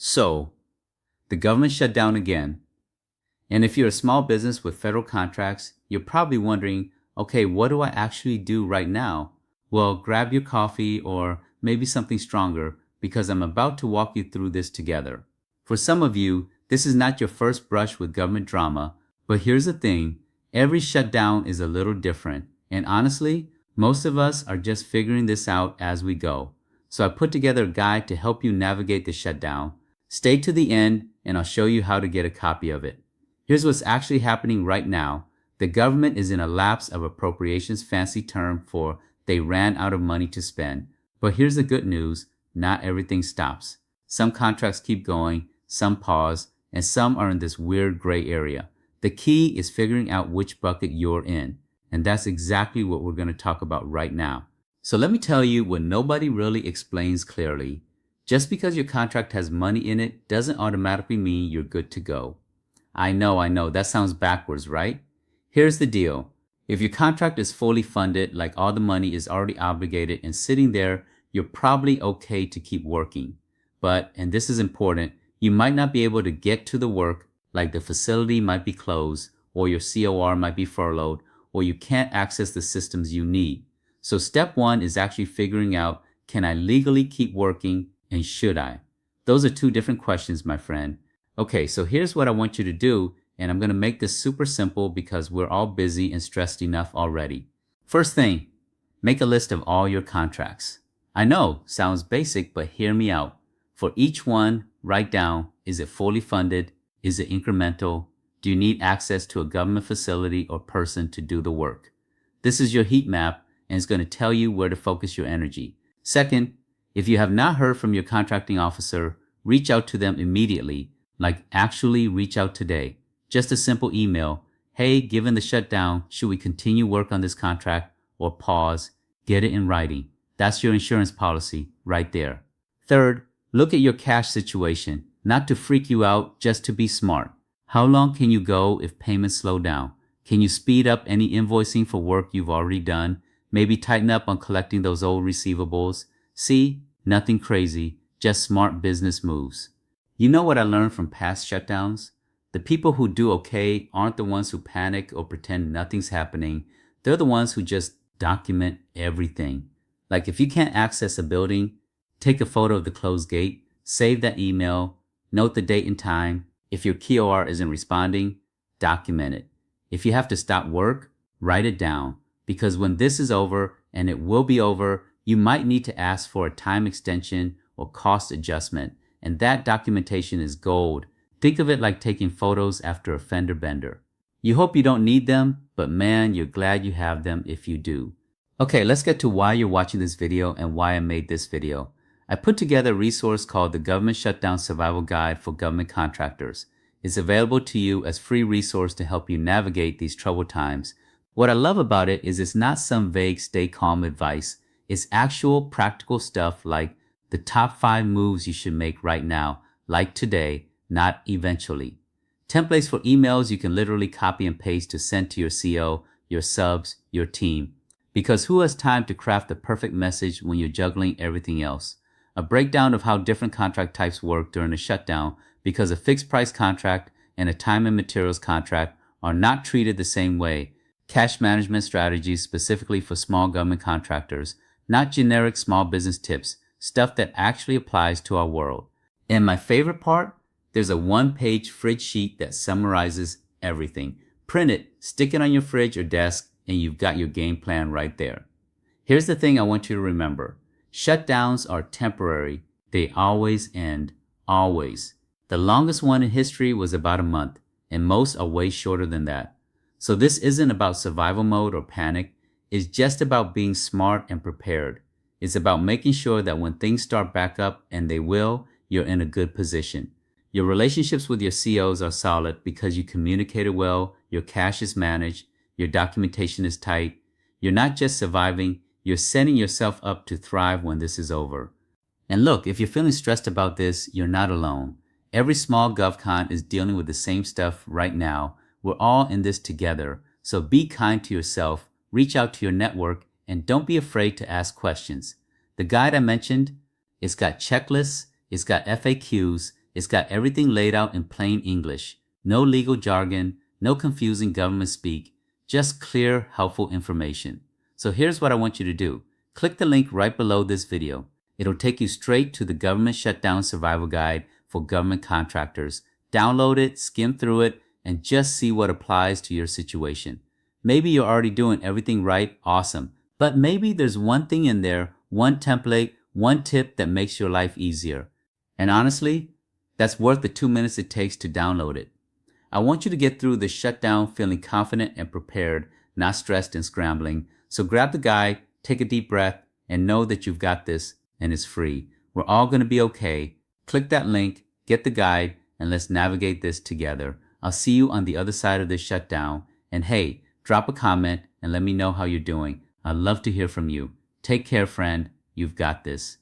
So, the government shut down again. And if you're a small business with federal contracts, you're probably wondering, okay, what do I actually do right now? Well, grab your coffee or maybe something stronger because I'm about to walk you through this together. For some of you, this is not your first brush with government drama, but here's the thing, every shutdown is a little different. And honestly, most of us are just figuring this out as we go. So I put together a guide to help you navigate the shutdown. Stay to the end and I'll show you how to get a copy of it. Here's what's actually happening right now. The government is in a lapse of appropriations, fancy term for they ran out of money to spend. But here's the good news, not everything stops. Some contracts keep going, some pause, and some are in this weird gray area. The key is figuring out which bucket you're in. And that's exactly what we're going to talk about right now. So let me tell you what nobody really explains clearly. Just because your contract has money in it doesn't automatically mean you're good to go. I know, that sounds backwards, right? Here's the deal. If your contract is fully funded, like all the money is already obligated and sitting there, you're probably okay to keep working. But, and this is important, you might not be able to get to the work, like the facility might be closed, or your COR might be furloughed, or you can't access the systems you need. So step one is actually figuring out, can I legally keep working and should I? Those are two different questions, my friend. Okay, so here's what I want you to do, and I'm going to make this super simple because we're all busy and stressed enough already. First thing, make a list of all your contracts. I know, sounds basic, but hear me out. For each one, write down, is it fully funded? Is it incremental? Do you need access to a government facility or person to do the work? This is your heat map, and it's going to tell you where to focus your energy. Second, if you have not heard from your contracting officer, reach out to them immediately, like actually reach out today. Just a simple email. Hey, given the shutdown, should we continue work on this contract or pause? Get it in writing. That's your insurance policy right there. Third, look at your cash situation, not to freak you out, just to be smart. How long can you go if payments slow down? Can you speed up any invoicing for work you've already done? Maybe tighten up on collecting those old receivables? See, nothing crazy, just smart business moves. You know what I learned from past shutdowns? The people who do okay aren't the ones who panic or pretend nothing's happening. They're the ones who just document everything. Like if you can't access a building, take a photo of the closed gate, save that email, note the date and time. If your KOR isn't responding, document it. If you have to stop work, write it down. Because when this is over, and it will be over, you might need to ask for a time extension or cost adjustment. And that documentation is gold. Think of it like taking photos after a fender bender. You hope you don't need them, but man, you're glad you have them if you do. Okay, let's get to why you're watching this video and why I made this video. I put together a resource called the Government Shutdown Survival Guide for Government Contractors. It's available to you as free resource to help you navigate these troubled times. What I love about it is it's not some vague stay calm advice. It's actual practical stuff like the top 5 moves you should make right now, like today, not eventually. Templates for emails you can literally copy and paste to send to your CO, your subs, your team. Because who has time to craft the perfect message when you're juggling everything else? A breakdown of how different contract types work during a shutdown because a fixed price contract and a time and materials contract are not treated the same way. Cash management strategies specifically for small government contractors, not generic small business tips, stuff that actually applies to our world. And my favorite part, there's a 1-page fridge sheet that summarizes everything. Print it, stick it on your fridge or desk, and you've got your game plan right there. Here's the thing I want you to remember. Shutdowns are temporary. They always end. Always. The longest one in history was about a month, and most are way shorter than that. So this isn't about survival mode or panic. It's just about being smart and prepared. It's about making sure that when things start back up, and they will, you're in a good position. Your relationships with your COs are solid because you communicated well, your cash is managed, your documentation is tight. You're not just surviving, you're setting yourself up to thrive when this is over. And look, if you're feeling stressed about this, you're not alone. Every small GovCon is dealing with the same stuff right now. We're all in this together. So be kind to yourself, reach out to your network, and don't be afraid to ask questions. The guide I mentioned, it's got checklists, it's got FAQs, It's got everything laid out in plain English. No legal jargon, no confusing government speak, just clear, helpful information. So here's what I want you to do. Click the link right below this video. It'll take you straight to the Government Shutdown Survival Guide for government contractors. Download it, skim through it, and just see what applies to your situation. Maybe you're already doing everything right, awesome. But maybe there's one thing in there, one template, one tip that makes your life easier. And honestly, that's worth the 2 minutes it takes to download it. I want you to get through the shutdown feeling confident and prepared, not stressed and scrambling. So grab the guide, take a deep breath, and know that you've got this, and it's free. We're all going to be okay. Click that link, get the guide, and let's navigate this together. I'll see you on the other side of this shutdown. And hey, drop a comment and let me know how you're doing. I'd love to hear from you. Take care, friend. You've got this.